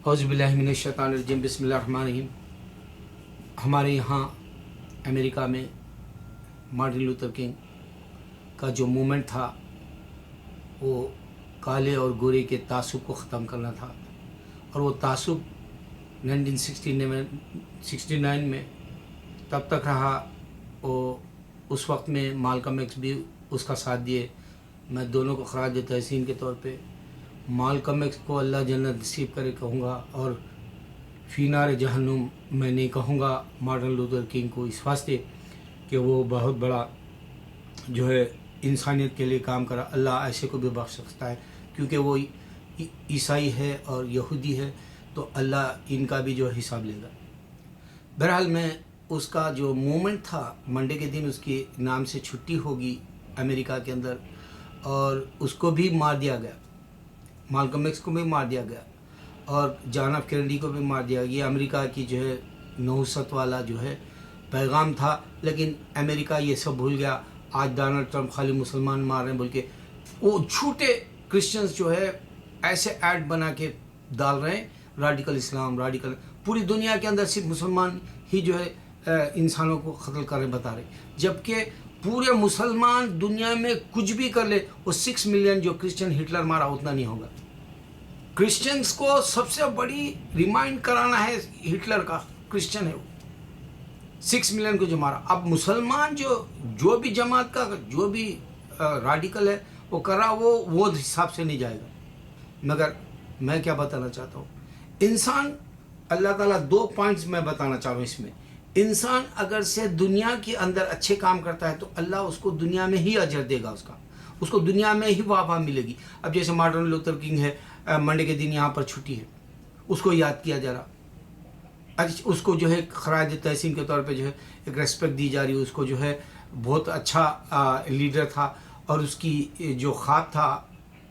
اعوذ باللہ من الشیطان الرجیم بسم اللہ الرحمن الرحیم۔ ہمارے یہاں امریکہ میں مارٹن لوتھر کنگ کا جو مومنٹ تھا وہ کالے اور گورے کے تعصب کو ختم کرنا تھا، اور وہ تعصب 1969 میں تب تک رہا۔ اور اس وقت میں مالکم ایکس بھی اس کا ساتھ دیے۔ میں دونوں کو خراج تحسین کے طور پہ مالکم ایکس کو اللہ جنت نصیب کرے کہوں گا، اور فی نار جہنم میں نہیں کہوں گا مارٹن لوتھر کنگ کو، اس واسطے کہ وہ بہت بڑا جو ہے انسانیت کے لیے کام کرا۔ اللہ ایسے کو بھی بخش سکتا ہے، کیونکہ وہ عیسائی ہے اور یہودی ہے، تو اللہ ان کا بھی جو حساب لے گا۔ بہرحال میں اس کا جو مومنٹ تھا، منڈے کے دن اس کے نام سے چھٹی ہوگی امریکہ کے اندر، اور اس کو بھی مار دیا گیا، مالکم ایکس کو بھی مار دیا گیا، اور جان ایف کینیڈی کو بھی مار دیا گیا۔ یہ امریکہ کی جو ہے نحوست والا جو ہے پیغام تھا، لیکن امریکہ یہ سب بھول گیا۔ آج ڈونلڈ ٹرمپ خالی مسلمان مار رہے ہیں بول کے وہ جھوٹے کرسچنز جو ہے ایسے ایڈ بنا کے ڈال رہے ہیں، ریڈیکل اسلام، ریڈیکل پوری دنیا کے اندر صرف مسلمان ہی جو ہے انسانوں کو قتل کر رہے بتا رہے، جبکہ پورے مسلمان دنیا میں کچھ بھی کر لے وہ 6 ملین جو کرسچن ہٹلر مارا اتنا نہیں ہوگا۔ کرسچنز کو سب سے بڑی ریمائنڈ کرانا ہے ہٹلر کا، کرسچن ہے وہ 6 ملین کو جو مارا۔ اب مسلمان جو بھی جماعت کا جو بھی ریڈیکل ہے وہ کر رہا، وہ حساب سے نہیں جائے گا۔ مگر میں کیا بتانا چاہتا ہوں، انسان اللہ تعالیٰ 2 پوائنٹس میں بتانا چاہوں اس میں۔ انسان اگر سے دنیا کے اندر اچھے کام کرتا ہے تو اللہ اس کو دنیا میں ہی اجر دے گا، اس کو دنیا میں ہی واہ ملے گی۔ اب جیسے مارٹن لوتھر کنگ ہے، منڈے کے دن یہاں پر چھٹی ہے، اس کو یاد کیا جا رہا، اس کو جو ہے خراج تحسین کے طور پہ جو ہے ایک ریسپیکٹ دی جا رہی ہے۔ اس کو جو ہے بہت اچھا لیڈر تھا، اور اس کی جو خواب تھا،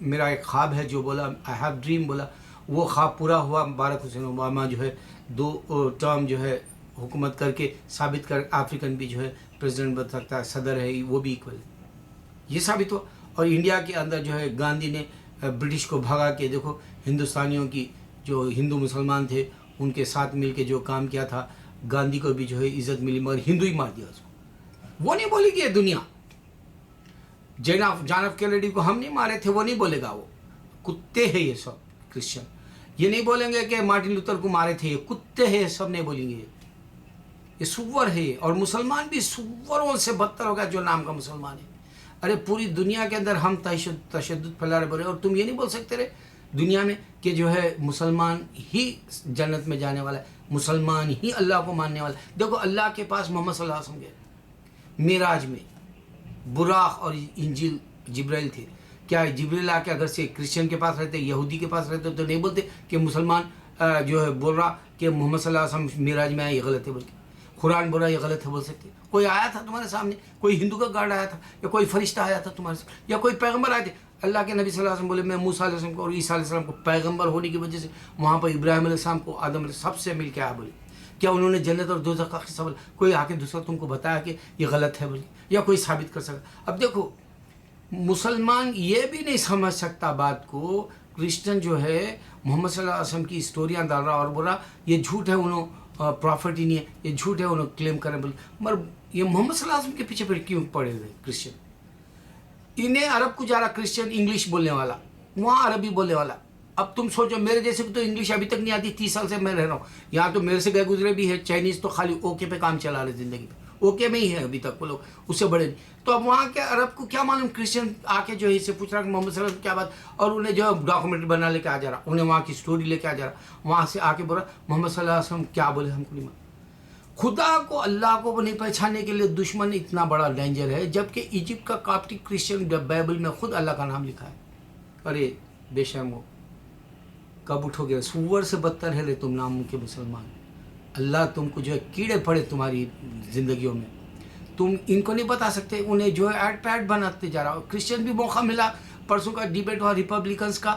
میرا ایک خواب ہے جو بولا، آئی ہیو ڈریم بولا، وہ خواب پورا ہوا۔ باراک حسین اوباما جو ہے 2 ٹرم جو ہے حکومت کر کے ثابت کر افریقن بھی جو ہے پریزیڈنٹ بن سکتا ہے، صدر ہے وہ بھی ایکول ہے، یہ ثابت ہوا۔ اور انڈیا کے اندر جو ہے گاندھی نے برٹش کو بھگا کے، دیکھو ہندوستانیوں کی جو ہندو مسلمان تھے ان کے ساتھ مل کے جو کام کیا تھا، گاندھی کو بھی جو ہے عزت ملی، مگر ہندو ہی مار دیا اس کو۔ وہ نہیں بولے گی یہ دنیا، جان ایف کینیڈی کو ہم نہیں مارے تھے، وہ نہیں بولے گا، وہ کتے ہیں یہ سب کرسچن۔ یہ نہیں بولیں گے کہ مارٹن لوتھر کو مارے تھے، یہ کتے ہیں، سب نہیں بولیں گے، یہ سور ہے۔ اور مسلمان بھی سوروں سے بدتر ہوگا جو نام کا مسلمان ہے۔ ارے پوری دنیا کے اندر ہم تشدد پھیلا رہے بولے، اور تم یہ نہیں بول سکتے رہے دنیا میں کہ جو ہے مسلمان ہی جنت میں جانے والا ہے، مسلمان ہی اللہ کو ماننے والا ہے۔ دیکھو اللہ کے پاس محمد صلی اللہ علیہ وسلم گئے معراج میں، براق اور انجیل جبرائیل تھے۔ کیا جبرائیل آ کے اگر سے کرسچن کے پاس رہتے، یہودی کے پاس رہتے تو نہیں بولتے کہ مسلمان جو ہے بول رہا کہ محمد صلی اللہ علیہ وسلم معراج میں آئے، یہ غلط ہے بول کے؟ قرآن بول رہا یہ غلط ہے بول سکتے؟ کوئی آیا تھا تمہارے سامنے، کوئی ہندو کا گارڈ آیا تھا، یا کوئی فرشتہ آیا تھا تمہارے سامنے، یا کوئی پیغمبر آئے تھے؟ اللہ کے نبی صلی اللہ علیہ وسلم بولے میں موسیٰ علیہ السلام کو اور عیسیٰ علیہ السلام کو پیغمبر ہونے کی وجہ سے وہاں پر ابراہیم علیہ السلام کو، آدم علیہ سب سے مل کے آیا بولے، کیا انہوں نے جنت اور دوزخ کا قصہ بولا؟ کوئی آ کے دوسرا تم کو بتایا کہ یہ غلط ہے بولے، یا کوئی ثابت کر سکتا؟ اب دیکھو مسلمان یہ بھی نہیں سمجھ سکتا بات کو، کرسچن جو ہے محمد صلی اللہ علیہ وسلم کی اسٹوریاں ڈال رہا اور بول رہا یہ جھوٹ ہے، انہوں پرافٹ ہی نہیں ہے، یہ جھوٹ ہے، انہوں کلیم کریں بولے، مگر یہ محمد صلی اللہ علیہ وسلم کے پیچھے پھر کیوں پڑے ہوئے کرسچن؟ انہیں عرب کو جا رہا کرسچن، انگلش بولنے والا، وہاں عربی بولنے والا۔ اب تم سوچو میرے جیسے کو تو انگلش ابھی تک نہیں آتی، 30 سال سے میں رہ رہا ہوں یہاں، تو میرے سے گئے گزرے بھی ہے چائنیز، تو خالی اوکے پہ کام چلا رہے زندگی پہ، اوکے میں ہی ہے ابھی تک وہ لوگ، اس سے بڑے نہیں۔ تو اب وہاں کے عرب کو کیا معلوم، کرسچن آ کے جو ہے اسے پوچھ رہا کہ محمد صلی اللہ علیہ وسلم کیا بات، اور انہیں جو ہے ڈاکومنٹری بنا لے کے آ جا رہا، انہیں وہاں کی اسٹوری لے کے آ جا رہا، وہاں سے آ کے بول رہا محمد صلی اللہ علیہ وسلم کیا بولے ہم کو نہیں معلوم۔ خدا کو، اللہ کو نہیں پہچاننے کے لیے دشمن اتنا بڑا ڈینجر ہے، جبکہ ایجپٹ کا کاپٹک کرسچن بائبل میں خود اللہ کا نام لکھا ہے۔ ارے بے شرم ہو، کب اٹھو گے؟ سور سے بدتر ہے تم نام کے مسلمان۔ اللہ تم کو جو ہے کیڑے پڑے تمہاری زندگیوں میں، تم ان کو نہیں بتا سکتے، انہیں جو ہے ایڈ پیڈ بناتے جا رہا۔ کرسچن بھی موقع ملا، پرسوں کا ڈیبیٹ ہوا ریپبلکنس کا،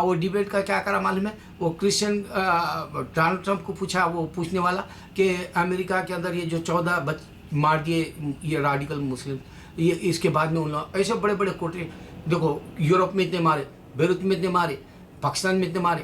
وہ ڈیبیٹ کا کیا کرا معلوم ہے، وہ کرسچن ڈونلڈ ٹرمپ کو پوچھا، وہ پوچھنے والا کہ امریکہ کے اندر یہ جو 14 مار دیے یہ ریڈیکل مسلم، یہ اس کے بعد میں ان لوگ ایسے بڑے بڑے کوٹے، دیکھو یورپ میں اتنے مارے، بیروت میں اتنے مارے، پاکستان میں اتنے مارے،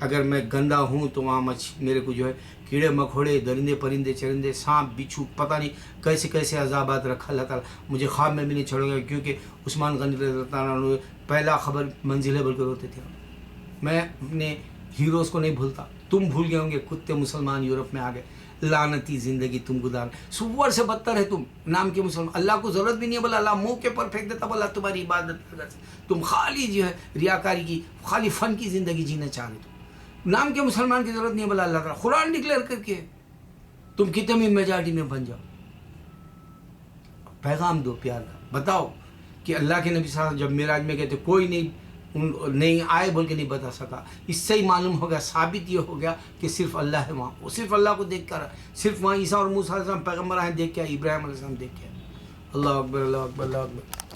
اگر میں گندا ہوں تو وہاں میرے کو جو ہے کیڑے مکوڑے درندے پرندے چرندے سانپ بچھو پتہ نہیں کیسے کیسے عذابات رکھا اللہ تعالیٰ مجھے خواب میں بھی نہیں چھوڑے گا، کیونکہ عثمان غنی رضی اللہ تعالیٰ عنہ پہلا خبر منزل ہے بول کے روتے تھے۔ میں اپنے ہیروز کو نہیں بھولتا۔ تم بھول گئے ہوں گے، کتے مسلمان یورپ میں آ گئے، لعنتی زندگی تم گزار، سور سے بدتر ہے تم نام کے مسلمان۔ اللہ کو ضرورت بھی نہیں ہے، بولا اللہ منہ کے پر پھینک دیتا، بولا تمہاری عبادت کر، تم خالی جو ہے ریاکاری کی خالی فن کی زندگی جینا چاہ رہے ہو، نام کے مسلمان کی ضرورت نہیں ہے، بولا اللہ تعالیٰ قرآن ڈکلیئر کر کے تم کتنی میجارٹی میں بن جاؤ۔ پیغام دو پیار کا، بتاؤ کہ اللہ کے نبی صلی اللہ علیہ وسلم جب معراج میں گئے تھے کوئی نہیں آئے بول کے نہیں بتا سکا، اس سے ہی معلوم ہو گیا، ثابت یہ ہو گیا کہ صرف اللہ ہے وہاں، وہ صرف اللہ کو دیکھ کر، صرف وہاں عیسیٰ اور موسیٰ علیہ السلام پیغمبر ہیں دیکھ کے، ابراہیم علیہ السلام دیکھ کے۔ اللہ اکبر اللہ اکبر اللہ اکبر۔